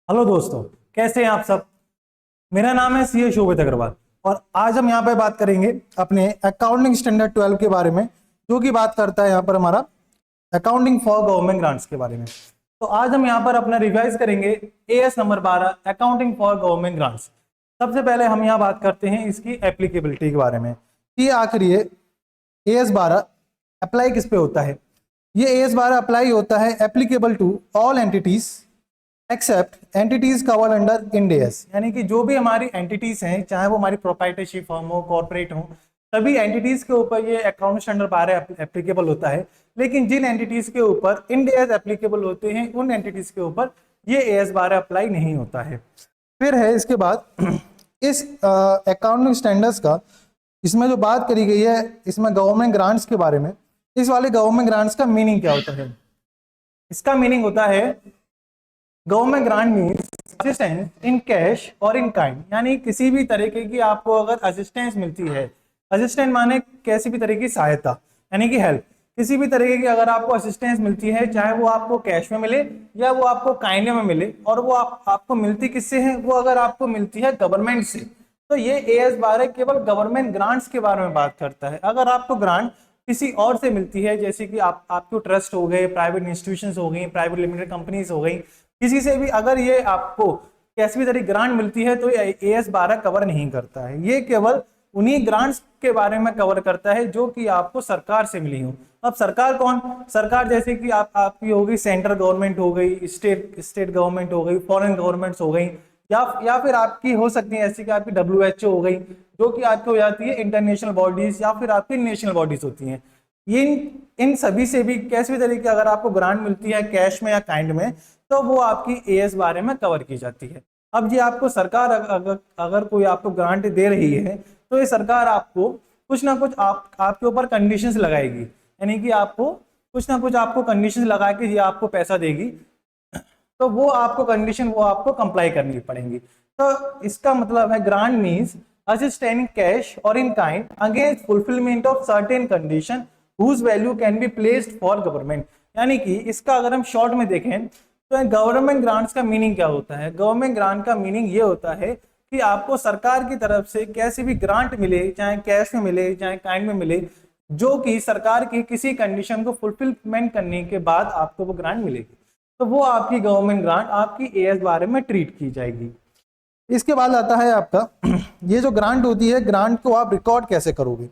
Hello दोस्तों, कैसे हैं आप सब। मेरा नाम है सीए शोभित अग्रवाल और आज हम यहाँ पे बात करेंगे अपने अकाउंटिंग स्टैंडर्ड 12 के बारे में, जो कि बात करता है यहाँ पर हमारा अकाउंटिंग फॉर गवर्नमेंट ग्रांट्स के बारे में। तो आज हम यहाँ पर अपना रिवाइज करेंगे as number 12 accounting for government grants. सबसे पहले हम यहाँ बात करते हैं इसकी एप्लीकेबिलिटी के बारे में कि आखिर ये एएस 12 अप्लाई किस पे होता है। ये एएस 12 अप्लाई होता है applicable to all entities except entities covered under Ind AS, यानी कि जो भी हमारी एंटिटीज हैं, चाहे वो हमारी प्रोप्राइटरशिप फर्म हो, कॉर्पोरेट हो, सभी एंटिटीज के ऊपर ये अकाउंट स्टैंडर्ड 12 एप्लीकेबल होता है। लेकिन जिन एंटिटीज के ऊपर इंड एएस एप्लीकेबल होते हैं, उन एंटिटीज के ऊपर ये एएस 12 अप्लाई नहीं होता है। फिर है इसके बाद इस अकाउंटिंग स्टैंडर्ड्स का, इसमें जो बात करी गई है इसमें गवर्नमेंट ग्रांट्स के बारे में। इस वाले गवर्नमेंट ग्रांट्स का मीनिंग क्या होता है? इसका मीनिंग होता है government grant means assistance in cash और इन काइंड, यानी किसी भी तरीके की आपको अगर असिस्टेंस मिलती है, असिस्टेंट माने किसी भी तरह की सहायता यानी कि हेल्प, किसी भी तरीके की अगर आपको असिस्टेंस मिलती है, चाहे वो आपको कैश में मिले या वो आपको काइंड में मिले, और वो आपको मिलती किससे है, वो अगर आपको मिलती है गवर्नमेंट से, तो ये एएस 12 केवल गवर्नमेंट ग्रांट्स के बारे में बात करता है। अगर आपको ग्रांट किसी और से मिलती है, जैसे कि आपको ट्रस्ट हो गए, प्राइवेट इंस्टीट्यूशंस हो गई, प्राइवेट लिमिटेड कंपनीज हो गई, किसी से भी अगर ये आपको कैसी भी तरह ग्रांट मिलती है, तो एएस 12 कवर नहीं करता है। ये केवल उन्हीं ग्रांट्स के बारे में कवर करता है जो कि आपको सरकार से मिली हो। अब सरकार कौन? सरकार जैसे कि आपकी हो गई सेंट्रल गवर्नमेंट हो गई, स्टेट गवर्नमेंट हो गई, फॉरेन गवर्नमेंट्स हो गई, या फिर आपकी हो सकती है ऐसी कि आपकी डब्ल्यूएचओ हो गई, जो कि आपकी हो जाती है इंटरनेशनल बॉडीज, या फिर आपकी नेशनल बॉडीज होती हैं। इन सभी से भी कैसे भी तरीके अगर आपको ग्रांट मिलती है कैश में या काइंड में, तो वो आपकी एएस 12 में कवर की जाती है। अब ये आपको सरकार अगर कोई आपको ग्रांट दे रही है, तो ये सरकार आपको कुछ ना कुछ आपके ऊपर कंडीशंस लगाएगी, यानी कि आपको कुछ ना कुछ आपको कंडीशंस लगा के ये आपको पैसा देगी, तो वो आपको कंडीशन वो आपको कंप्लाई करनी पड़ेंगी। तो इसका मतलब है grant means assistance in cash और in kind against fulfilment of certain condition whose value can be placed for government. यानी कि इसका अगर हम शॉर्ट में देखें तो गवर्नमेंट ग्रांट्स का मीनिंग क्या होता है? गवर्नमेंट ग्रांट का मीनिंग ये होता है कि आपको सरकार की तरफ से कैसी भी ग्रांट मिले, चाहे कैश में मिले चाहे काइंड में मिले, जो कि सरकार की किसी कंडीशन को फुलफिलमेंट करने के बाद आपको वो ग्रांट मिलेगी, तो वो आपकी गवर्नमेंट ग्रांट आपकी एएस 12 में ट्रीट की जाएगी। इसके बाद आता है आपका ये जो ग्रांट होती है, ग्रांट को आप रिकॉर्ड कैसे करोगे,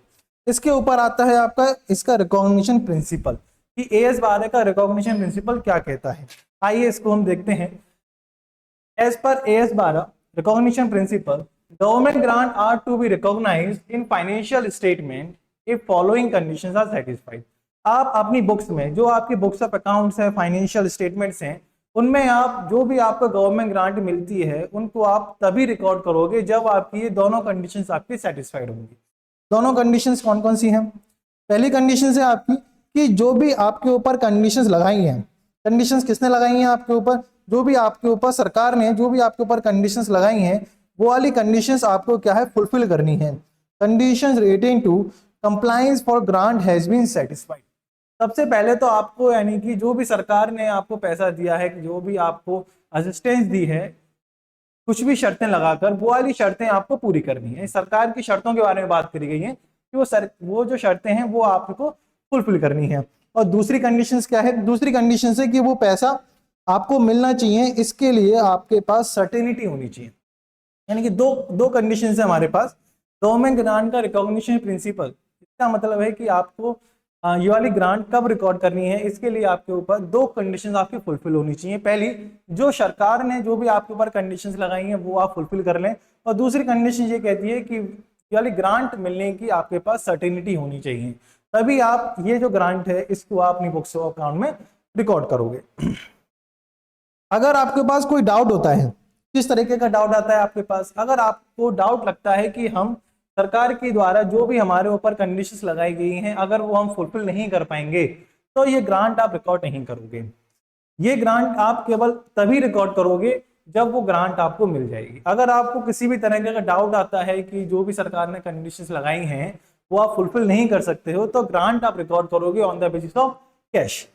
इसके ऊपर आता है आपका इसका रिकॉग्निशन प्रिंसिपल, कि एएस 12 का रिकॉग्निशन प्रिंसिपल क्या कहता है। आइए इसको हम देखते हैं। As per AS 12 recognition principle, government grant are to be recognised in financial statement if following conditions are satisfied. आप अपनी बुक्स में, जो आपकी बुक्स ऑफ अकाउंट्स है, फाइनेंशियल स्टेटमेंट्स हैं, उनमें आप जो भी आपको गवर्नमेंट ग्रांट मिलती है उनको आप तभी रिकॉर्ड करोगे जब आपकी ये दोनों कंडीशंस आपकी सेटिस्फाइड होंगी। दोनों कंडीशंस कौन कौन सी हैं? पहली कंडीशन है आपकी कि जो भी आपके ऊपर कंडीशंस लगाई हैं, कंडीशंस किसने लगाई हैं आपके ऊपर? जो भी आपके ऊपर सरकार ने जो भी आपके ऊपर कंडीशंस लगाई हैं, वो वाली कंडीशंस आपको क्या है, फुलफिल करनी है। Conditions relating to compliance for grant has been satisfied. सबसे पहले तो आपको, यानी कि जो भी सरकार ने आपको पैसा दिया है, जो भी आपको असिस्टेंस दी है, कुछ भी शर्तें लगाकर, वो वाली शर्तें आपको पूरी करनी है। सरकार की शर्तों के बारे में बात करी गई है कि वो जो शर्तें हैं वो आपको फुलफिल करनी है। और दूसरी कंडीशंस क्या है? दूसरी कंडीशन है कि वो पैसा आपको मिलना चाहिए, इसके लिए आपके पास सर्टेनिटी होनी चाहिए। यानी कि दो कंडीशन है हमारे पास। गवर्नमेंट ग्रांट का रिकॉग्निशन प्रिंसिपल, इसका मतलब है कि आपको ये वाली ग्रांट कब रिकॉर्ड करनी है, इसके लिए आपके ऊपर दो कंडीशंस आपकी फुलफिल होनी चाहिए। पहली, जो सरकार ने जो भी आपके ऊपर कंडीशंस लगाई हैं वो आप फुलफिल कर लें, और दूसरी कंडीशन ये कहती है कि ये वाली ग्रांट मिलने की आपके पास सर्टेनिटी होनी चाहिए, तभी आप ये जो ग्रांट है इसको आप अपनी बुक्स ऑफ अकाउंट में रिकॉर्ड करोगे। अगर आपके पास कोई डाउट होता है, किस तरीके का डाउट आता है आपके पास? अगर आपको डाउट लगता है कि हम सरकार के द्वारा जो भी हमारे ऊपर कंडीशंस लगाई गई हैं, अगर वो हम फुलफिल नहीं कर पाएंगे, तो ये ग्रांट आप रिकॉर्ड नहीं करोगे। ये ग्रांट आप केवल तभी रिकॉर्ड करोगे जब वो ग्रांट आपको मिल जाएगी। अगर आपको किसी भी तरह का डाउट आता है कि जो भी सरकार ने कंडीशंस लगाई हैं वो आप फुलफिल नहीं कर सकते हो, तो ग्रांट आप रिकॉर्ड करोगे on the basis of cash.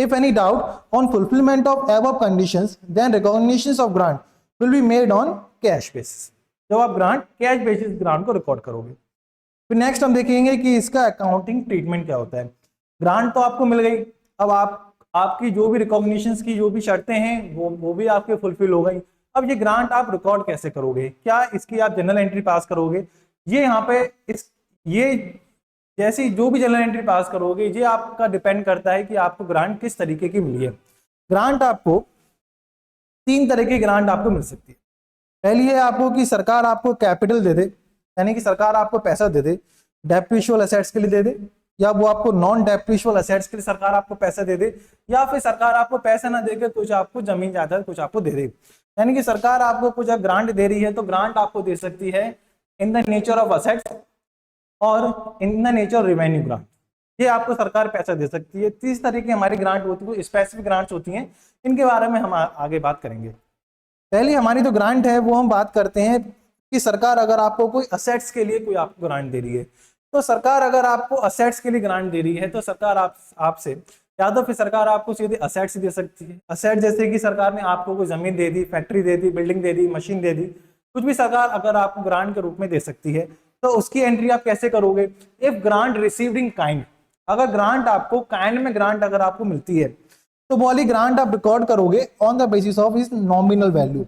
If any doubt on fulfillment of above conditions, then recognitions of grant will be made on cash basis. जब आप ग्रांट कैश बेसिस ग्रांट को रिकॉर्ड करोगे। फिर नेक्स्ट हम देखेंगे कि इसका अकाउंटिंग ट्रीटमेंट क्या होता है। ग्रांट तो आपको मिल गई, अब आपकी जो भी रिकॉग्निशंस की जो भी शर्तें हैं वो भी आपके फुलफिल हो गई। अब ये ग्रांट आप रिकॉर्ड कैसे करोगे, क्या इसकी आप जनरल एंट्री पास करोगे? ये यहाँ पे ये जैसी जो भी जनरल एंट्री पास करोगे ये आपका डिपेंड करता है कि आपको ग्रांट किस तरीके की मिली है। ग्रांट आपको 3 तरह की ग्रांट आपको मिल सकती है। पहली है आपको कि सरकार आपको कैपिटल दे दे, यानी कि सरकार आपको पैसा दे दे, डेप्रिशिएबल असेट्स के लिए दे दे, या वो आपको नॉन डेप्रिशिएबल असेट्स के लिए सरकार आपको पैसा दे दे, या फिर सरकार आपको पैसा ना देकर कुछ आपको जमीन जायदाद कुछ आपको दे दे। यानी कि सरकार आपको कुछ ग्रांट दे रही है तो ग्रांट आपको दे सकती है in the nature of assets और in the nature revenue grant, ये आपको सरकार पैसा दे सकती है। 30 तरह की हमारी ग्रांट होती है, स्पेसिफिक ग्रांट्स होती हैं, इनके बारे में हम आगे बात करेंगे। पहली हमारी जो ग्रांट है वो हम बात करते हैं कि सरकार अगर आपको कोई असेट्स के लिए कोई आपको ग्रांट दे रही है, तो सरकार अगर आपको असेट्स के लिए ग्रांट दे रही है तो सरकार आपसे या तो फिर सरकार आपको सीधे असेट्स दे सकती है। असेट जैसे कि सरकार ने आपको कोई जमीन दे दी, फैक्ट्री दे दी, बिल्डिंग दे दी, मशीन दे दी, कुछ भी सरकार अगर आपको ग्रांट के रूप में दे सकती है तो उसकी एंट्री आप कैसे करोगे? If grant received in kind, अगर ग्रांट आपको काइंड में ग्रांट अगर आपको मिलती है तो वो वाली ग्रांट आप रिकॉर्ड करोगे on the basis of is nominal value.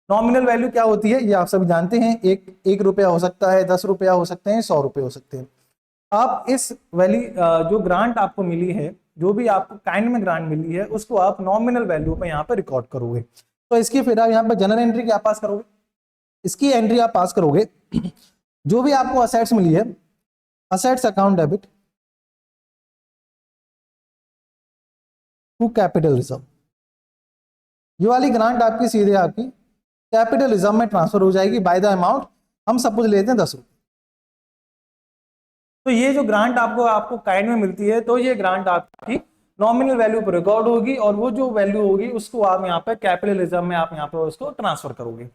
Nominal value क्या होती है ये आप सभी जानते हैं, एक रुपया हो सकता है, 10 रुपया हो सकते हैं, 100 रुपये हो सकते हैं। आप इस वैल्यू जो ग्रांट आपको मिली है, जो भी आपको काइंड में ग्रांट मिली है, उसको आप नॉमिनल वैल्यू पे यहाँ पे रिकॉर्ड करोगे। तो इसकी फिर आप यहाँ पे जनरल एंट्री क्या पास करोगे? इसकी एंट्री आप पास करोगे जो भी आपको असेट्स मिली है, assets account debit to capital reserve. ये वाली ग्रांट आपकी सीधे आपकी कैपिटल रिजर्व में ट्रांसफर हो जाएगी बाय द अमाउंट, हम सपोज लेते हैं 10 रुपये। तो ये जो ग्रांट आपको काइंड में मिलती है तो ये ग्रांट आपकी नॉमिनल वैल्यू पर रिकॉर्ड होगी और वो जो वैल्यू होगी उसको आप यहाँ पे कैपिटल रिजर्व में आप यहाँ पे उसको ट्रांसफर करोगे।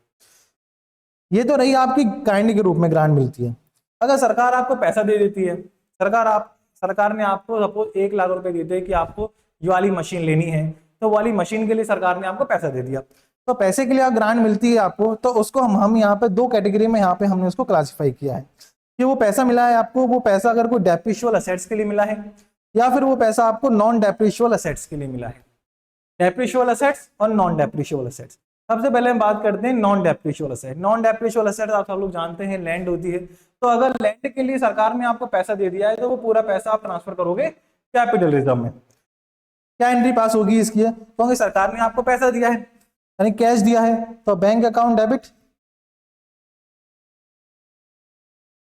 ये तो रही आपकी काइंड के रूप में ग्रांट मिलती है। अगर सरकार आपको पैसा दे देती है, सरकार ने आपको सपोज 1 लाख रुपए देते हैं कि आपको ये वाली मशीन लेनी है, तो वाली मशीन के लिए सरकार ने आपको पैसा दे दिया, तो पैसे के लिए ग्रांट मिलती है आपको, तो उसको हम यहाँ पे 2 कैटेगरी में यहाँ पे हमने उसको क्लासिफाई किया है कि वो पैसा मिला है आपको, वो पैसा अगर कोई डेप्रिशिएबल असेट्स के लिए मिला है या फिर वो पैसा आपको नॉन डेप्रिशिएबल असेट्स के लिए मिला है। डेप्रिशिएबल असेट्स और नॉन डेप्रिशिएबल असेट्स, सबसे पहले हम बात करते हैं non depreciable asset. Non depreciable asset आप सब लोग जानते हैं लैंड होती है, तो अगर लैंड के लिए सरकार ने आपको पैसा दे दिया है तो वो पूरा पैसा आप ट्रांसफर करोगे कैपिटल रिजर्व में। क्या एंट्री पास होगी इसकी? क्योंकि सरकार ने आपको पैसा दिया है यानी कैश दिया है, तो bank account debit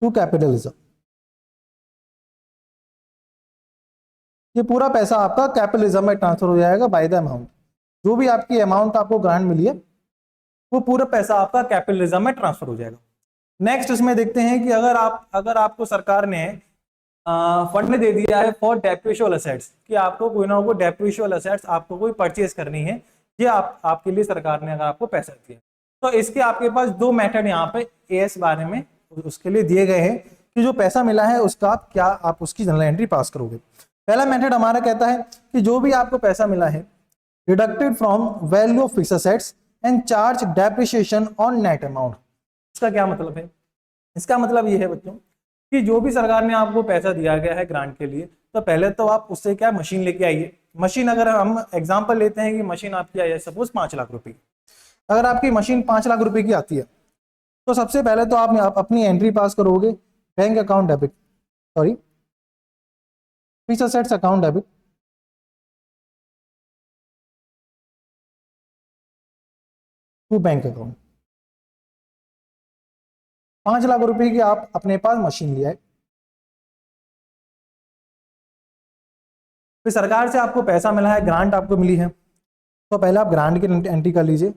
to capital reserve. ये पूरा पैसा आपका कैपिटल रिजर्व में ट्रांसफर हो जाएगा बाय द अमाउंट। जो भी आपकी अमाउंट आपको ग्रांट मिली है वो पूरा पैसा आपका कैपिटल रिजर्व में ट्रांसफर हो जाएगा। नेक्स्ट इसमें देखते हैं कि अगर आपको सरकार ने फंड दे दिया है फॉर डेप्रिशिएबल असेट्स, कि आपको कोई ना कोई डेप्रिशिएबल असेट्स आपको कोई परचेज करनी है, ये आपके लिए सरकार ने अगर आपको पैसा दिया, तो इसके आपके पास 2 मेथड यहाँ पे एएस बारे में उसके लिए दिए गए हैं कि जो पैसा मिला है उसका आप उसकी जनरल एंट्री पास करोगे। पहला मेथड हमारा कहता है कि जो भी आपको पैसा मिला है deducted from value of fixed assets and charge depreciation on net amount. इसका क्या मतलब है? इसका मतलब ये है बच्चों कि जो भी सरकार ने आपको पैसा दिया गया है ग्रांट के लिए, तो पहले तो आप उससे क्या मशीन लेके आइए। मशीन अगर हम एग्जांपल लेते हैं कि मशीन आपकी आई है सपोज 5 लाख रुपए की, अगर आपकी मशीन 5 लाख रुपए की आती है तो सबसे पहले तो आप अपनी एंट्री पास करोगे bank account debit fixed assets account debit to bank account. 5 lakh रुपए की आप अपने पास मशीन लिया है, फिर सरकार से आपको पैसा मिला है, ग्रांट आपको मिली है, तो पहले आप ग्रांट की एंट्री कर लीजिए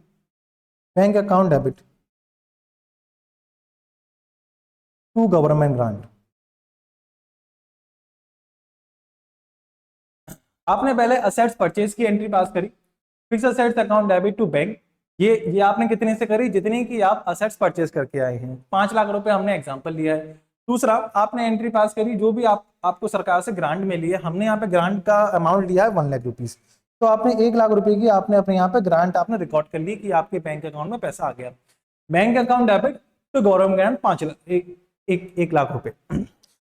bank account debit to government grant. आपने पहले असेट्स परचेज की एंट्री पास करी, fixed assets account debit to bank, ये आपने कितने से करी? जितनी की आप असेट्स परचेज करके आए हैं। 5 लाख रुपए हमने एग्जांपल लिया है, दूसरा, आपने एंट्री पास करी, जो भी आपको सरकार से ग्रांट मिली है, हमने यहाँ पे ग्रांट का अमाउंट लिया है 1 लाख रुपीज, तो आपने 1 लाख रुपए की आपने अपने यहाँ पे ग्रांट आपने रिकॉर्ड कर ली कि आपके बैंक अकाउंट में पैसा आ गया। बैंक अकाउंट डेबिट तो गवर्नमेंट ग्रांट 5 लाख, एक लाख रुपए।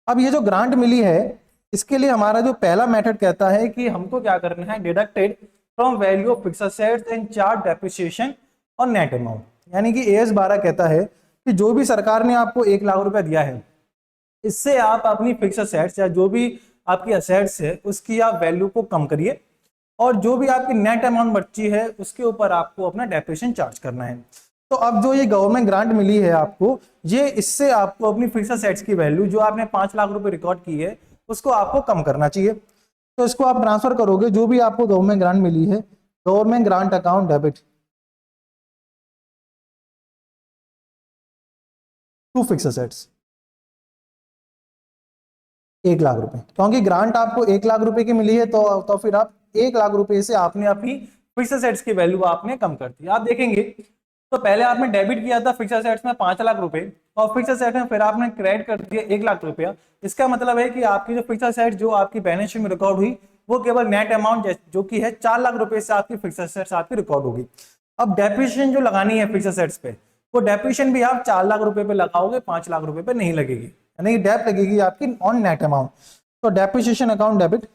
अब ये जो ग्रांट मिली है, इसके लिए हमारा जो पहला मेथड कहता है कि हमको क्या करना है, deducted from value of fixed assets and charge depreciation और नेट अमाउंट। यानी कि AS 12 कहता है कि जो भी सरकार ने आपको 1 लाख रुपया दिया है, इससे आप अपनी फिक्स्ड एसेट्स या जो भी आपकी एसेट्स है उसकी आप वैल्यू को कम करिए, और जो भी आपकी नेट अमाउंट बची है उसके ऊपर आपको अपना डेप्रिसिएशन चार्ज करना है। तो अब जो ये गवर्नमेंट ग्रांट मिली है आपको, ये इससे आपको अपनी फिक्स्ड एसेट्स की वैल्यू जो आपने 5 लाख रुपए रिकॉर्ड की है उसको आपको कम करना चाहिए। तो इसको आप ट्रांसफर करोगे, जो भी आपको गवर्नमेंट ग्रांट मिली है, government grant account debit to fixed assets 1 lakh रुपए, क्योंकि ग्रांट आपको 1 लाख रुपए की मिली है, तो फिर आप 1 लाख रुपए से आपने अपनी फिक्स्ड एसेट्स की वैल्यू आपने कम कर दी। आप देखेंगे तो पहले आपने डेबिट किया था फिक्स्ड एसेट्स में 5 लाख रुपए, और फिक्स्ड एसेट में फिर आपने क्रेडिट कर दिया 1 लाख रुपया। इसका मतलब है कि आपकी जो फिक्स्ड एसेट जो आपकी बैलेंस शीट में रिकॉर्ड हुई, वो केवल नेट अमाउंट जो कि है 4 लाख रुपए से आपकी फिक्स्ड एसेट्स आपकी रिकॉर्ड होगी। अब डेप्रिसिएशन जो लगानी है फिक्स्ड एसेट्स पे, वो डेप्रिसिएशन भी आप 4 लाख रुपए पे लगाओगे, 5 लाख रुपए पे नहीं लगेगी, यानी डेप लगेगी आपकी ऑन नेट अमाउंट। तो depreciation account debit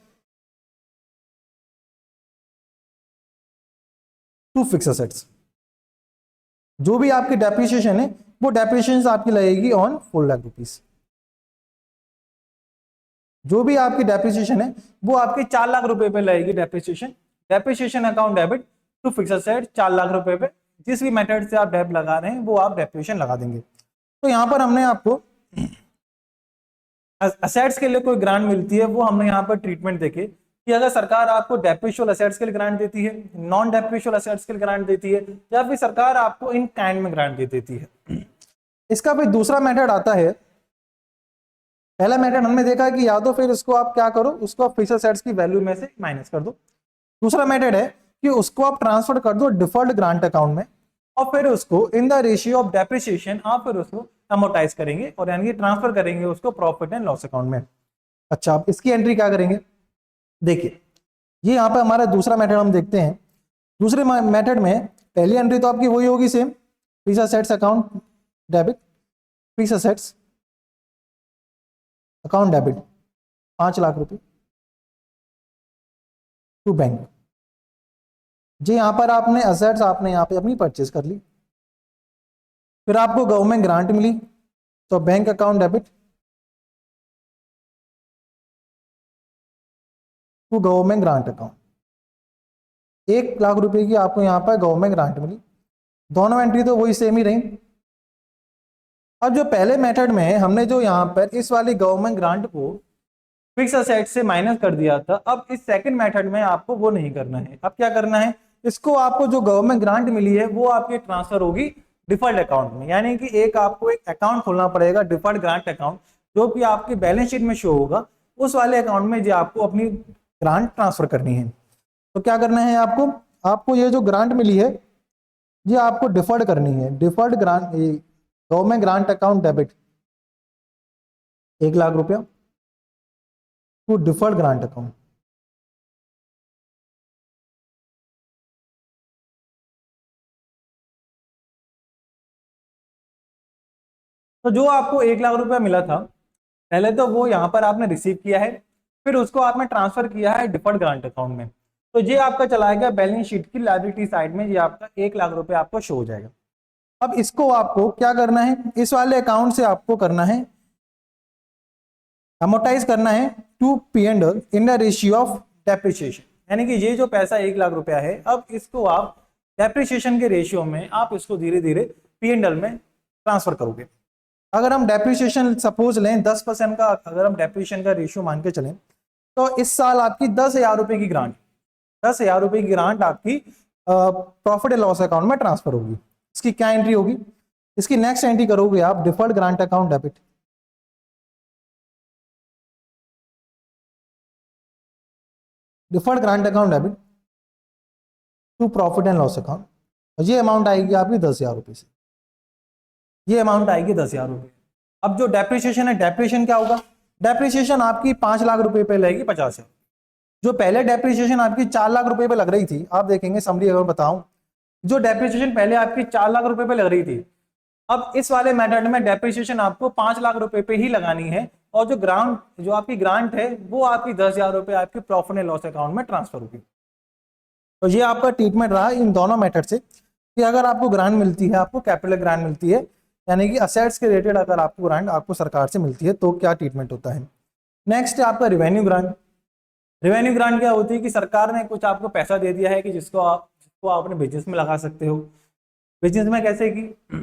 to fixed assets, जो भी आपकी डेप्रिसिएशन है वो डेप्रिसिएशन आपकी लगेगी ऑन 4 लाख रुपीस। जो भी आपकी डेप्रिसिएशन है वो आपकी 4 लाख रुपए पे लगेगी depreciation. Depreciation account debit to fixed asset 4 lakh रुपए पे, जिस भी मेथड से आप डेप लगा रहे हैं वो आप डेप्रिसिएशन लगा देंगे। तो यहाँ पर हमने आपको असेट्स के लिए कोई ग्रांट मिलती है, वो हमने यहाँ पर ट्रीटमेंट देखे कि अगर सरकार आपको डेप्रिशिएबल असेट्स के लिए ग्रांट देती है, नॉन डेप्रिशिएबल असेट्स के लिए ग्रांट देती है, या फिर सरकार आपको इन काइंड में ग्रांट दे देती है। इसका फिर दूसरा मेथड आता है। पहला मेथड हमने देखा कि या तो फिर उसको आप क्या करो, उसको आप फिक्स्ड असेट्स की वैल्यू में से माइनस कर दो। दूसरा मेथड है कि उसको आप ट्रांसफर कर दो डिफर्ड ग्रांट अकाउंट में, और फिर उसको इन द रेशियो ऑफ डेप्रिसिएशन आप फिर उसको अमोर्टाइज करेंगे, और यानी कि ट्रांसफर करेंगे उसको प्रॉफिट एंड लॉस अकाउंट में। अच्छा, आप इसकी एंट्री क्या करेंगे, देखिए ये यहाँ पे हमारा दूसरा मेथड हम देखते हैं। दूसरे मेथड में पहली एंट्री तो आपकी वही होगी same, fixed assets account debit, fixed assets account debit 5 lakh रुपए टू बैंक। जी यहाँ पर आपने असेट्स आपने यहाँ पे अपनी परचेज कर ली, फिर आपको गवर्नमेंट ग्रांट मिली, तो bank account debit to government grant account. 1 lakh रुपए की आपको यहाँ पर गवर्नमेंट ग्रांट मिली, दोनों एंट्री तो वही सेम ही रही। अब जो पहले मेथड में हमने जो यहाँ पर इस वाली गवर्नमेंट ग्रांट को फिक्स असेट से माइनस कर दिया था, अब इस सेकंड मेथड में आपको वो नहीं करना है। अब क्या करना है, इसको आपको जो गवर्नमेंट ग्रांट मिली है वो आपकी ट्रांसफर होगी डिफर्ड अकाउंट में, यानी कि आपको एक अकाउंट खोलना पड़ेगा डिफर्ड ग्रांट अकाउंट, जो कि आपकी बैलेंस शीट में शो होगा। उस वाले अकाउंट में जो आपको अपनी ग्रांट ट्रांसफर करनी है। तो क्या करना है आपको ये जो ग्रांट मिली है ये आपको डिफर्ड करनी है। Deferred grant government grant account debit 1 lakh रुपया टू डिफर्ड ग्रांट अकाउंट। तो जो आपको 1 लाख रुपया मिला था, पहले तो वो यहाँ पर आपने रिसीव किया है, फिर उसको आपने ट्रांसफर किया है डिफर्ड ग्रांट अकाउंट में। तो ये आपका चला गया बैलेंस शीट की लायबिलिटी साइड में, ये आपका 1 लाख रुपया आपको शो हो जाएगा। अब इसको आपको क्या करना है, इस वाले अकाउंट से आपको करना है अमोर्टाइज करना है to P&L in the ratio of depreciation, यानी कि ये जो पैसा 1 लाख रुपया है, अब इसको आप डेप्रिसिएशन के रेशियो में आप इसको धीरे धीरे P&L में ट्रांसफर करोगे। अगर हम डेप्रिसिएशन सपोज लें 10% का, अगर हम डेप्रिसिएशन का रेशियो मान के चलें, तो इस साल आपकी 10,000 रुपए की ग्रांट, 10,000 रुपए की ग्रांट आपकी प्रॉफिट एंड लॉस अकाउंट में ट्रांसफर होगी। इसकी क्या एंट्री होगी, इसकी नेक्स्ट एंट्री करोगे आप deferred grant account debit, deferred grant account debit to profit and loss account. ये अमाउंट आएगी आपकी 10,000 रुपए से, ये अमाउंट आएगी 10,000 रुपए। अब जो डेप्रिसिएशन है, डेप्रिसिएशन क्या होगा, डेप्रिसिएशन आपकी 5 लाख रुपए पे लगेगी 50 है। जो पहले डेप्रिसिएशन आपकी 4 लाख रुपए पे लग रही थी, आप देखेंगे समरी अगर बताऊं, जो डेप्रिसिएशन पहले आपकी 4 लाख रुपए पे लग रही थी, अब इस वाले मेथड में डेप्रिसिएशन आपको 5 लाख रुपए पे ही लगानी है, और जो आपकी ग्रांट है वो आपकी 10,000 रुपए आपकी प्रॉफिट एंड लॉस अकाउंट में ट्रांसफर होगी। तो ये आपका ट्रीटमेंट रहा इन दोनों मेथड से, कि अगर आपको ग्रांट मिलती है, आपको कैपिटल ग्रांट मिलती है, यानी कि असेट्स के रिलेटेड अगर आपको ग्रांट आपको सरकार से मिलती है तो क्या ट्रीटमेंट होता है। नेक्स्ट है आपका रिवेन्यू ग्रांट। रिवेन्यू ग्रांट क्या होती है कि सरकार ने कुछ आपको पैसा दे दिया है कि जिसको आप अपने बिजनेस में लगा सकते हो। बिजनेस में कैसे कि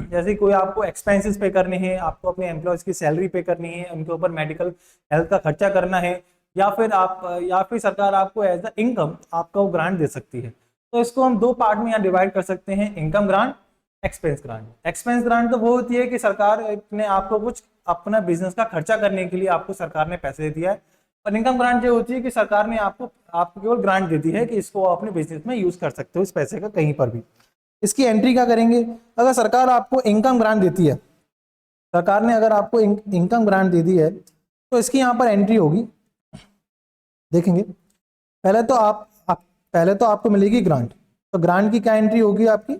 जैसे कोई आपको एक्सपेंसेस पे करने हैं, आपको अपने एम्प्लॉयज की सैलरी पे करनी है, उनके ऊपर मेडिकल हेल्थ का खर्चा करना है, या फिर सरकार आपको एज अ इनकम आपको वो ग्रांट दे सकती है। तो इसको हम दो पार्ट में यहाँ डिवाइड कर सकते हैं, income grant, expense grant. Expense grant तो वो होती है कि सरकार ने आपको कुछ अपना बिजनेस का खर्चा करने के लिए आपको सरकार ने पैसे दे दिया है, और इनकम ग्रांट जो होती है कि सरकार ने आपको केवल ग्रांट देती है कि इसको अपने बिजनेस में यूज कर सकते हो इस पैसे का कहीं पर भी। इसकी एंट्री क्या करेंगे, अगर सरकार आपको इनकम ग्रांट देती है, सरकार ने अगर आपको इनकम ग्रांट दे दी है तो इसकी यहाँ पर एंट्री होगी। देखेंगे पहले तो आपको मिलेगी ग्रांट, तो ग्रांट की क्या एंट्री होगी आपकी,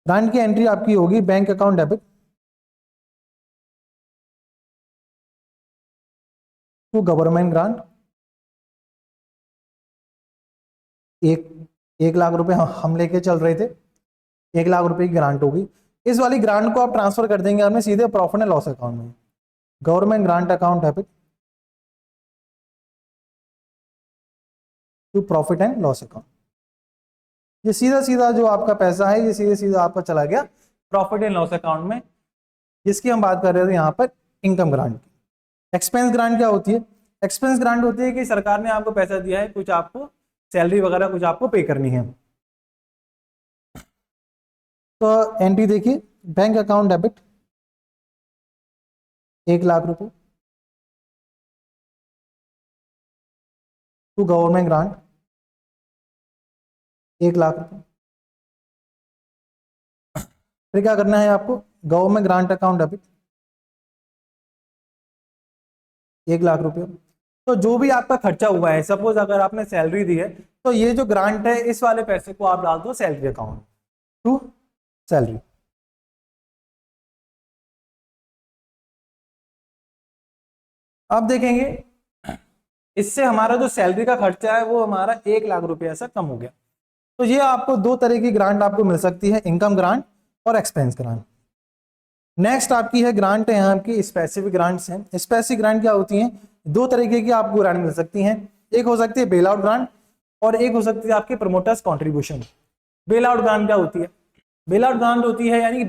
ग्रांट की एंट्री आपकी होगी bank account debit to government grant. 1 lakh रुपए हम लेके चल रहे थे, 1 लाख रुपए की ग्रांट होगी। इस वाली ग्रांट को आप ट्रांसफर कर देंगे हमें सीधे प्रॉफिट एंड लॉस अकाउंट में, government grant account debit to profit and loss account. ये सीधा सीधा जो आपका पैसा है ये सीधे सीधा आपका चला गया प्रॉफिट एंड लॉस अकाउंट में, जिसकी हम बात कर रहे थे यहाँ पर इनकम ग्रांट की। एक्सपेंस ग्रांट क्या होती है, एक्सपेंस ग्रांट होती है कि सरकार ने आपको पैसा दिया है, कुछ आपको सैलरी वगैरह कुछ आपको पे करनी है। तो एंट्री देखिए, बैंक अकाउंट डेबिट 1 लाख रुपए टू गवर्नमेंट ग्रांट 1 लाख रुपए। फिर क्या करना है आपको, government grant account debit 1 lakh रुपए। तो जो भी आपका खर्चा हुआ है, सपोज अगर आपने सैलरी दी है तो ये जो ग्रांट है इस वाले पैसे को आप डाल दो सैलरी अकाउंट टू सैलरी। अब देखेंगे इससे हमारा जो सैलरी का खर्चा है वो हमारा 1 लाख रुपए से कम हो गया। तो ये आपको दो तरह की ग्रांट आपको मिल सकती है, इनकम ग्रांट और एक्सपेंस ग्रांट। नेक्स्ट आपकी है ग्रांट है यहाँ की स्पेसिफिक ग्रांट्स हैं। स्पेसिफिक ग्रांट क्या होती हैं, दो तरीके की आपको ग्रांट मिल सकती हैं, एक हो सकती है बेल आउट ग्रांट और एक हो सकती है आपकी promoters contribution. Bail out grant क्या होती है, बेल आउट ग्रांट होती है यानी कि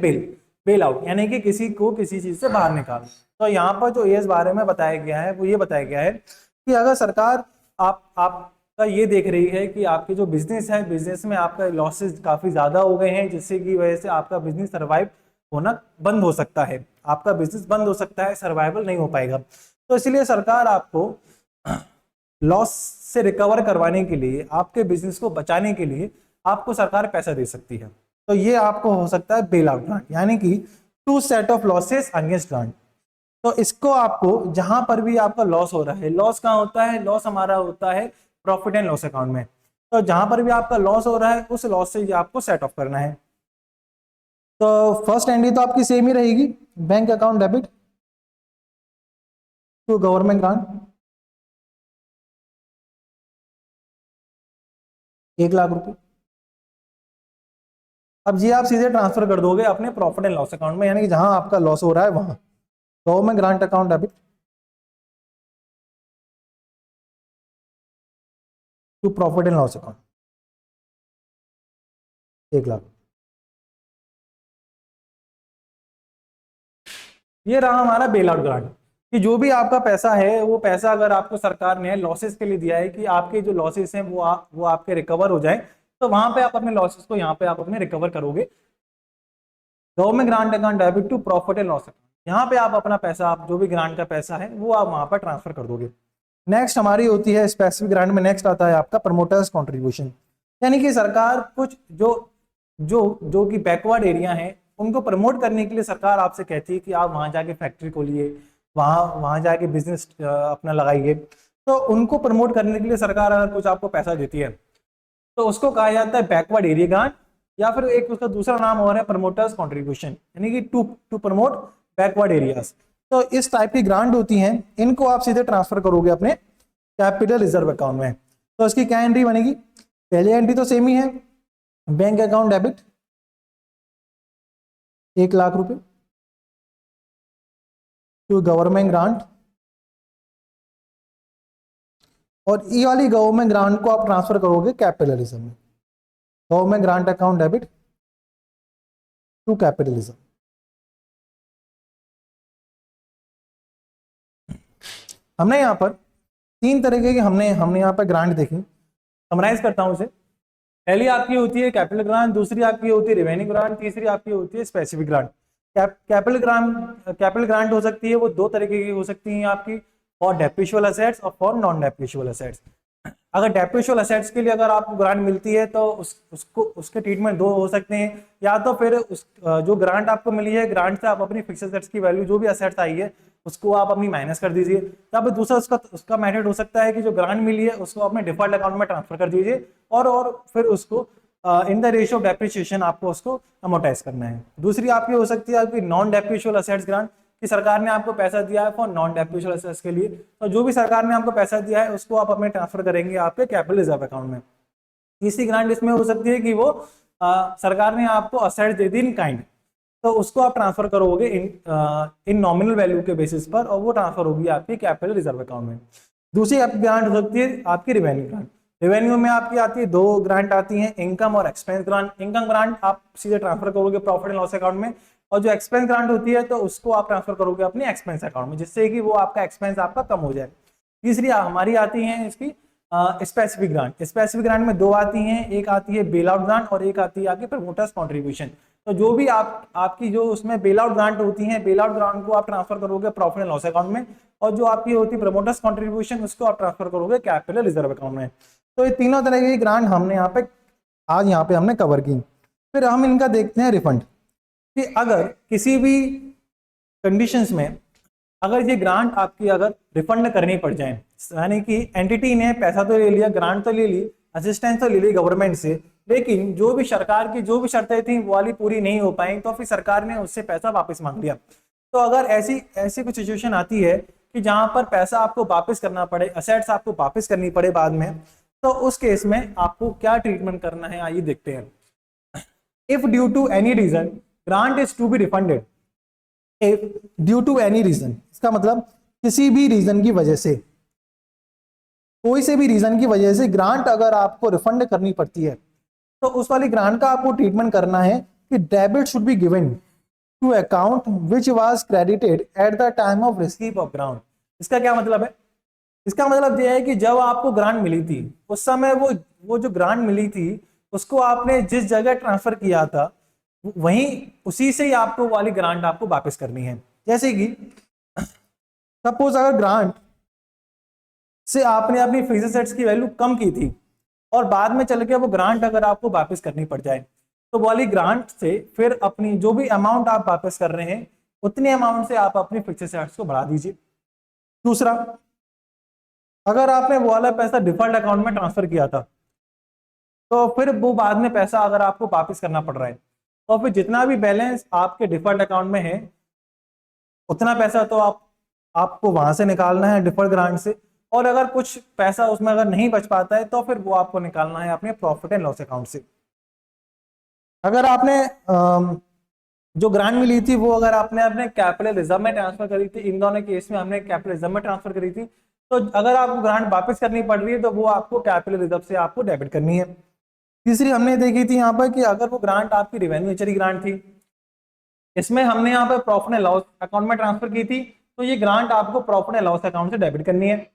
बेल आउट यानी कि किसी को किसी चीज से बाहर निकालना। तो यहाँ पर जो इस बारे में बताया गया है वो ये बताया गया है कि अगर सरकार आपका ये देख रही है कि आपके जो बिजनेस है, बिजनेस में आपका लॉसेस काफी ज्यादा हो गए हैं, जिससे की वजह से आपका बिजनेस सर्वाइव होना बंद हो सकता है, आपका बिजनेस बंद हो सकता है, सर्वाइवल नहीं हो पाएगा। तो इसलिए सरकार आपको लॉस से रिकवर करवाने के लिए, आपके बिजनेस को बचाने के लिए आपको सरकार पैसा दे सकती है। तो ये आपको हो सकता है बेल आउट ग्रांट, यानी कि to set off losses against grant. तो इसको आपको जहां पर भी आपका लॉस हो रहा है, लॉस कहाँ होता है, लॉस हमारा होता है प्रॉफिट एंड लॉस अकाउंट में। तो जहां पर भी आपका लॉस हो रहा है उस लॉस से आपको सेट ऑफ करना है। तो फर्स्ट एंट्री तो आपकी सेम ही रहेगी, bank account debit to government grant 1 lakh रुपए। अब ये आप सीधे ट्रांसफर कर दोगे अपने प्रॉफिट एंड लॉस अकाउंट में, यानी कि जहां आपका लॉस हो रहा है वहां government grant account debit to profit and loss account 1 lakh. ये रहा हमारा बेल आउट ग्रांट, कि जो भी आपका पैसा है वो पैसा अगर आपको सरकार ने लॉसेस के लिए दिया है कि आपके जो लॉसेस हैं वो आपके रिकवर हो जाए, तो वहां पे आप अपने लॉसेस को यहाँ पे आप अपने रिकवर करोगे। Government grant account debit to profit and loss account, यहाँ पे आप अपना पैसा, आप जो भी ग्रांट का पैसा है वो आप वहां पर ट्रांसफर कर दोगे। नेक्स्ट हमारी होती है स्पेसिफिक ग्रांट में, नेक्स्ट आता है आपका प्रमोटर्स कॉन्ट्रीब्यूशन, यानी कि सरकार कुछ जो जो जो कि बैकवर्ड एरिया है उनको प्रमोट करने के लिए सरकार आपसे कहती है कि आप वहां जाके फैक्ट्री खोलिए, वहां जाके बिजनेस अपना लगाइए। तो उनको प्रमोट करने के लिए सरकार अगर कुछ आपको पैसा देती है तो उसको कहा जाता है बैकवर्ड एरिया ग्रांट, या फिर एक उसका दूसरा नाम और है प्रमोटर्स कंट्रीब्यूशन, यानी कि टू प्रमोट बैकवर्ड एरियाज। तो इस टाइप की ग्रांट होती हैं, इनको आप सीधे ट्रांसफर करोगे अपने कैपिटल रिजर्व अकाउंट में। तो इसकी क्या एंट्री बनेगी? पहली एंट्री तो सेम ही है, बैंक अकाउंट डेबिट 1 लाख रुपए टू गवर्नमेंट ग्रांट, और ये वाली गवर्नमेंट ग्रांट को आप ट्रांसफर करोगे कैपिटल रिजर्व में। Government grant account debit to capital reserve. हमने यहाँ पर 3 तरीके की हमने यहाँ पर ग्रांट देखी, समराइज करता हूं उसे। पहली आपकी होती है कैपिटल ग्रांट, दूसरी आपकी होती है रेवेन्यू ग्रांट, तीसरी आपकी होती है स्पेसिफिक ग्रांट। कैपिटल ग्रांट हो सकती है, वो 2 तरीके की हो सकती है आपकी, फॉर डेप्रिशिएबल असेट्स और फॉर नॉन डेप्रिशिएबल असेट्स। अगर डेप्रिशिएबल असेट्स के लिए अगर आपको ग्रांट मिलती है तो उसके ट्रीटमेंट 2 हो सकते हैं, या तो फिर जो ग्रांट आपको मिली है, ग्रांट से आप अपनी फिक्स्ड असेट्स की वैल्यू जो भी असेट्स आई है उसको आप अपनी माइनस कर दीजिए, या फिर दूसरा उसका मेथड हो सकता है कि जो ग्रांट मिली है उसको अपने डिफॉल्ट अकाउंट में ट्रांसफर कर दीजिए, और फिर उसको इन द रेशियो ऑफ डेप्रिसिएशन आपको उसको अमोर्टाइज करना है। दूसरी आपकी हो सकती है आपकी नॉन डेप्रिशिएबल असेट्स ग्रांट, कि सरकार ने आपको पैसा दिया है फॉर नॉन डेप्रिशिएबल असेट्स के लिए, तो जो भी सरकार ने आपको पैसा दिया है उसको आप अपने ट्रांसफर करेंगे आपके कैपिटल रिजर्व अकाउंट में। तीसरी ग्रांट इसमें हो सकती है कि वो सरकार ने आपको assets they the in kind, तो उसको आप ट्रांसफर करोगे इन नॉमिनल वैल्यू के बेसिस पर, और वो ट्रांसफर होगी आपकी कैपिटल रिजर्व अकाउंट में। दूसरी आपकी ग्रांट हो सकती है आपकी रेवेन्यू ग्रांट। रेवेन्यू में आपकी आती है 2 ग्रांट आती हैं, इनकम और एक्सपेंस ग्रांट। इनकम ग्रांट आप सीधे ट्रांसफर करोगे प्रॉफिट एंड लॉस अकाउंट में, और जो एक्सपेंस ग्रांट होती है तो उसको आप ट्रांसफर करोगे अपने एक्सपेंस अकाउंट में, जिससे कि वो आपका एक्सपेंस आपका कम हो जाए। तीसरी हमारी आती है इसकी स्पेसिफिक ग्रांट। स्पेसिफिक ग्रांट में 2 आती हैं, एक आती है बेल आउट ग्रांट और एक आती है आपकी प्रमोटर्स कंट्रीब्यूशन। तो जो भी आपकी जो उसमें बेल आउट ग्रांट होती है, बेल आउट ग्रांट को आप ट्रांसफर करोगे प्रॉफिट एंड लॉस अकाउंट में, और जो आपकी होती है प्रमोटर्स कंट्रीब्यूशन उसको आप ट्रांसफर करोगे कैपिटल रिजर्व अकाउंट में। तो ये तीनों तरह की ग्रांट हमने आज यहाँ पे हमने कवर की। फिर हम इनका देखते हैं रिफंड, कि अगर किसी भी कंडीशंस में अगर ये ग्रांट आपकी अगर रिफंड करनी पड़ जाए, यानी कि एंटिटी ने पैसा तो ले लिया, ग्रांट तो ले ली, असिस्टेंस तो ले ली गवर्नमेंट से, लेकिन जो भी सरकार की जो भी शर्तें थी वो वाली पूरी नहीं हो पाई, तो फिर सरकार ने उससे पैसा वापस मांग लिया। तो अगर ऐसी कुछ सिचुएशन आती है कि जहां पर पैसा आपको वापस करना पड़े, असेट्स आपको वापस करनी पड़े बाद में, तो उस केस में आपको क्या ट्रीटमेंट करना है आइए देखते हैं। If due to any reason grant is to be refunded, due to any reason इसका मतलब किसी भी रीजन की वजह से, कोई से भी रीजन की वजह से ग्रांट अगर आपको रिफंड करनी पड़ती है, तो उस वाली ग्रांट का आपको ट्रीटमेंट करना है कि debit should be given to account which was credited at the time of receive of grant. इसका क्या मतलब है? इसका मतलब यह है कि जब आपको ग्रांट मिली थी उस समय वो जो ग्रांट मिली थी उसको आपने जिस जगह ट्रांसफर किया था वहीं उसी से ही आपको वाली ग्रांट आपको वापस करनी है। जैसे कि सपोज अगर ग्रांट से आपने अपनी फिक्स्ड एसेट्स की वैल्यू कम की थी और बाद में चल के वो ग्रांट अगर आपको वापस करनी पड़ जाए, तो वाली ग्रांट से फिर अपनी जो भी अमाउंट आप वापस कर रहे हैं उतने अमाउंट से आप अपनी फिक्स्ड एसेट्स को बढ़ा दीजिए। दूसरा, अगर आपने वो वाला पैसा डिफॉल्ट अकाउंट में ट्रांसफर किया था तो फिर वो बाद में पैसा अगर आपको वापस करना पड़ रहा है, तो फिर जितना भी बैलेंस आपके डिफॉल्ट अकाउंट में है उतना पैसा तो आपको वहां से निकालना है डिफॉल्ट ग्रांट से, और अगर कुछ पैसा उसमें अगर नहीं बच पाता है तो फिर वो आपको निकालना है अपने प्रॉफिट एंड लॉस अकाउंट से। अगर आपने जो ग्रांट मिली थी वो अगर आपने अपने कैपिटल रिजर्व में ट्रांसफर करी थी, इन दोनों केस में हमने कैपिटल रिजर्व में ट्रांसफर करी थी, तो अगर आपको ग्रांट वापस करनी पड़ रही है तो वो आपको कैपिटल रिजर्व से आपको डेबिट करनी है। तीसरी हमने देखी थी यहाँ पर कि अगर वो ग्रांट आपकी रेवेन्यूचरी ग्रांट थी, इसमें हमने यहाँ पर प्रॉफिट एंड लॉस अकाउंट में ट्रांसफर की थी, तो ये ग्रांट आपको प्रॉफिट एंड लॉस अकाउंट से डेबिट करनी है।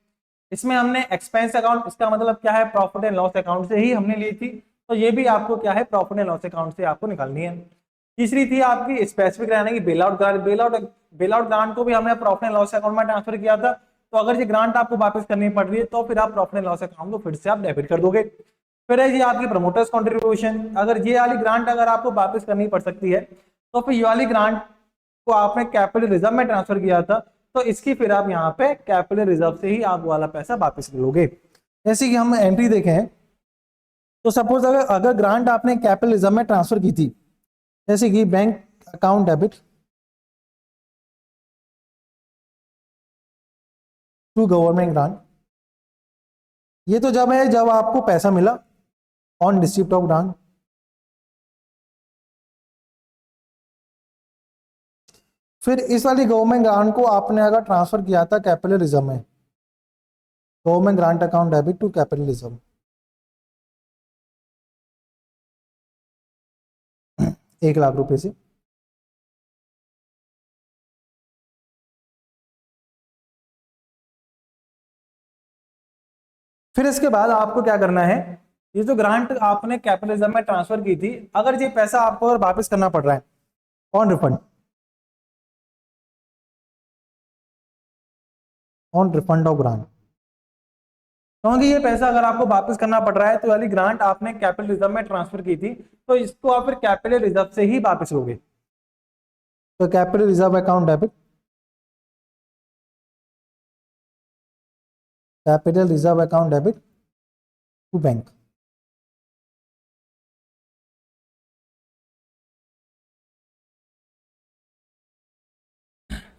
इसमें हमने एक्सपेंस अकाउंट, इसका मतलब क्या है, प्रॉफिट एंड लॉस अकाउंट से ही हमने ली थी, तो ये भी आपको क्या है, प्रॉफिट एंड लॉस अकाउंट से आपको निकालनी है। तीसरी थी आपकी स्पेसिफिक रहने की bail out grant. Bail out grant को भी हमने प्रॉफिट एंड लॉस अकाउंट में ट्रांसफर किया था, तो अगर ये ग्रांट आपको वापस करनी पड़ रही है तो फिर आप प्रॉफिट एंड लॉस अकाउंट को फिर से आप डेबिट कर दोगे। फिर है ये आपकी प्रमोटर्स कंट्रीब्यूशन। अगर ये वाली ग्रांट अगर आपको वापस करनी पड़ सकती है तो फिर ये वाली ग्रांट को आपने कैपिटल रिजर्व में ट्रांसफर किया था, तो इसकी फिर आप यहाँ पे कैपिटल रिजर्व से ही आप वाला पैसा वापस लोगे। जैसे कि हम एंट्री देखे हैं, तो सपोज अगर ग्रांट आपने कैपिटल रिजर्व में ट्रांसफर की थी, जैसे कि bank account debit to government grant, ये तो जब है जब आपको पैसा मिला ऑन रिसिप्ट ऑफ ग्रांट। फिर इस वाली गवर्नमेंट ग्रांट को आपने अगर ट्रांसफर किया था कैपिटल रिजर्व में, government grant account debit to capital reserve, 1 lakh रुपए से, फिर इसके बाद आपको क्या करना है, ये जो ग्रांट आपने कैपिटल रिजर्व में ट्रांसफर की थी, अगर ये पैसा आपको अगर वापस करना पड़ रहा है on refund, on refund of grant, क्योंकि ये पैसा अगर आपको वापस करना पड़ रहा है तो वाली ग्रांट आपने कैपिटल रिजर्व में ट्रांसफर की थी, तो इसको आप फिर कैपिटल रिजर्व से ही वापस लोगे। तो capital reserve account debit, capital reserve account debit to bank,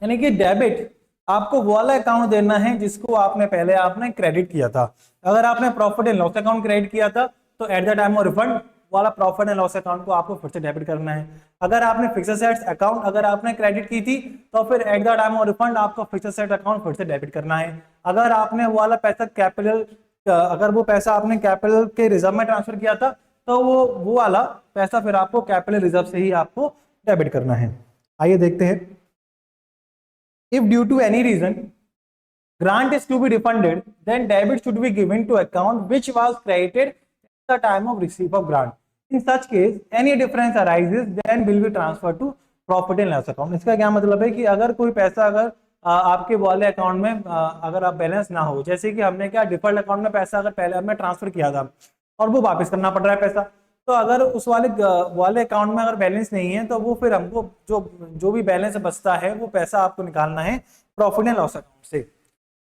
यानी कि डेबिट आपको वो वाला अकाउंट देना है जिसको आपने पहले आपने क्रेडिट किया था। अगर आपने profit and loss account credit किया था तो eight the time of refund वाला प्रॉफिट एंड लॉस अकाउंट को आपको फिर से डेबिट करना है। अगर आपने फिक्स्ड एसेट्स अकाउंट अगर आपने क्रेडिट की थी तो फिर eight the time of refund आपको फिक्स्ड एसेट अकाउंट फिर से डेबिट करना है। अगर आपने वो वाला पैसा कैपिटल अगर वो पैसा आपने कैपिटल के रिजर्व में ट्रांसफर किया था तो वो वाला पैसा फिर आपको कैपिटल रिजर्व से ही आपको डेबिट करना है। आइए देखते हैं, if due to any reason grant is to be refunded, then debit should be given to account which was credited at the time of receipt of grant. In such case any difference arises then will be transferred to profit and loss account. इसका क्या मतलब है कि अगर कोई पैसा अगर आपके वाले अकाउंट में अगर आप बैलेंस ना हो, जैसे कि हमने क्या डिफर्ड अकाउंट में पैसा अगर पहले हमने ट्रांसफर किया था और वो वापस करना पड़ रहा है पैसा, तो अगर उस वाले अकाउंट में अगर बैलेंस नहीं है तो वो फिर हमको जो भी बैलेंस बचता है वो पैसा आपको निकालना है प्रॉफिट एंड लॉस अकाउंट से।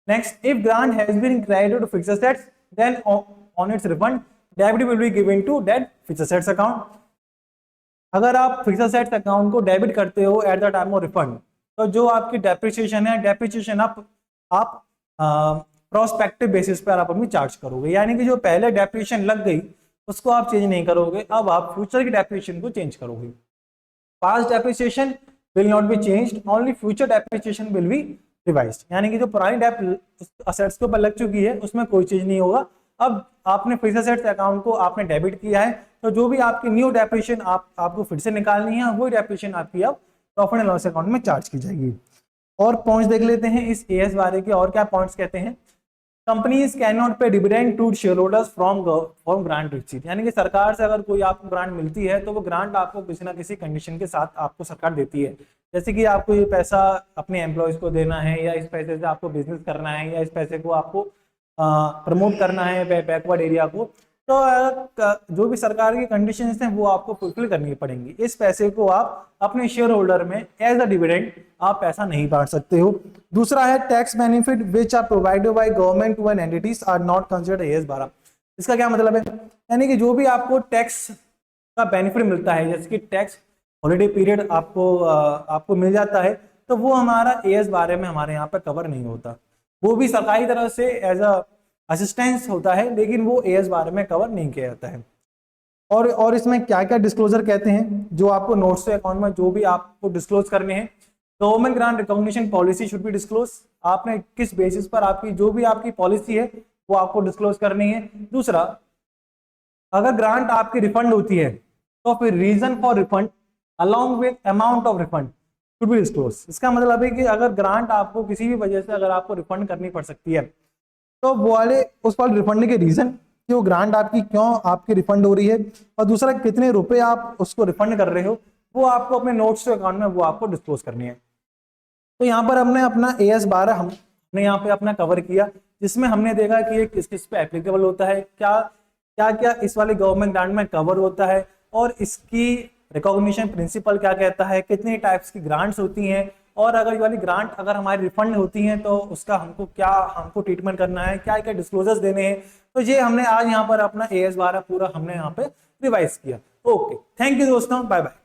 Next, if grant has been credited to fixed assets then on its refund debit will be given to that fixed assets account. अगर आप फिक्स्ड एसेट्स अकाउंट को डेबिट करते हो at the time of refund, तो जो आपकी depreciation है depreciation आप प्रोस्पेक्टिव बेसिस पर आप अपनी चार्ज करोगे, यानी कि जो पहले डेप्रिसिएशन लग गई उसको आप चेंज नहीं करोगे, अब आप फ्यूचर की डेप्रिसिएशन को चेंज करोगे। Past depreciation will not be changed, only future depreciation will be revised, यानी कि जो पुरानी असेट्स के ऊपर लग चुकी है उसमें कोई चीज नहीं होगा। अब आपने फिक्स्ड असेट्स अकाउंट को आपने डेबिट किया है तो जो भी आपकी न्यू डेप्रिसिएशन आपको फिर से निकालनी है वही डेप्रिसिएशन आपकी अब प्रॉफिट एंड लॉस अकाउंट में चार्ज की जाएगी। और पॉइंट्स देख लेते हैं इस एएस बारे के, और क्या पॉइंट्स कहते हैं। Companies can not pay dividend to share holders from grant receipt, यानी कि सरकार से अगर कोई आपको ग्रांट मिलती है तो वो ग्रांट आपको किसी ना किसी कंडीशन के साथ आपको सरकार देती है, जैसे कि आपको ये पैसा अपने एम्प्लॉयज को देना है, या इस पैसे से आपको बिजनेस करना है, या इस पैसे को आपको प्रमोट करना है बैकवर्ड एरिया को, तो जो भी सरकार की कंडीशंस हैं वो आपको फुलफिल करनी पड़ेंगी। इस पैसे को आप अपने शेयर होल्डर में एज अ डिविडेंड आप पैसा नहीं बांट सकते हो। दूसरा है tax benefit which are provided by government to an entities are not considered AS 12। इसका क्या मतलब है, यानी कि जो भी आपको टैक्स का बेनिफिट मिलता है, जैसे कि टैक्स हॉलिडे पीरियड आपको मिल जाता है, तो वो हमारा एएस 12 में हमारे यहाँ पे कवर नहीं होता। वो भी सरकारी तरफ से एज अ असिस्टेंस होता है, लेकिन वो एएस 12 में कवर नहीं किया जाता है। और इसमें क्या क्या डिस्क्लोजर कहते हैं, जो आपको नोट्स अकाउंट में जो भी आपको डिस्क्लोज करने हैं। Government grant recognition policy should be disclose, आपने किस बेसिस पर आपकी जो भी आपकी पॉलिसी है वो आपको डिस्क्लोज करनी है। दूसरा, अगर ग्रांट आपकी रिफंड होती है तो फिर reason for refund along with amount of refund should be disclose. इसका मतलब है कि अगर ग्रांट आपको किसी भी वजह से अगर आपको रिफंड करनी पड़ सकती है तो वो वाले उस वाले रिफंड के रीजन कि वो ग्रांट आपकी क्यों आपकी रिफंड हो रही है, और दूसरा कितने रुपए आप उसको रिफंड कर रहे हो, वो आपको अपने नोट्स अकाउंट में वो आपको डिस्क्लोज करनी है। तो यहाँ पर हमने अपना AS 12 हमने यहाँ पे अपना कवर किया, जिसमें हमने देखा कि ये किस किस पे एप्लीकेबल होता है, क्या क्या क्या इस वाले गवर्नमेंट ग्रांट में कवर होता है, और इसकी रिकॉग्निशन प्रिंसिपल क्या कहता है, कितनी टाइप्स की ग्रांट्स होती हैं, और अगर ये वाली ग्रांट अगर हमारी रिफंड होती हैं तो उसका हमको ट्रीटमेंट करना है, क्या क्या डिस्क्लोजर्स देने हैं। तो ये हमने आज यहाँ पर अपना AS 12 पूरा हमने यहाँ पे रिवाइज किया। ओके, थैंक यू दोस्तों, बाय बाय।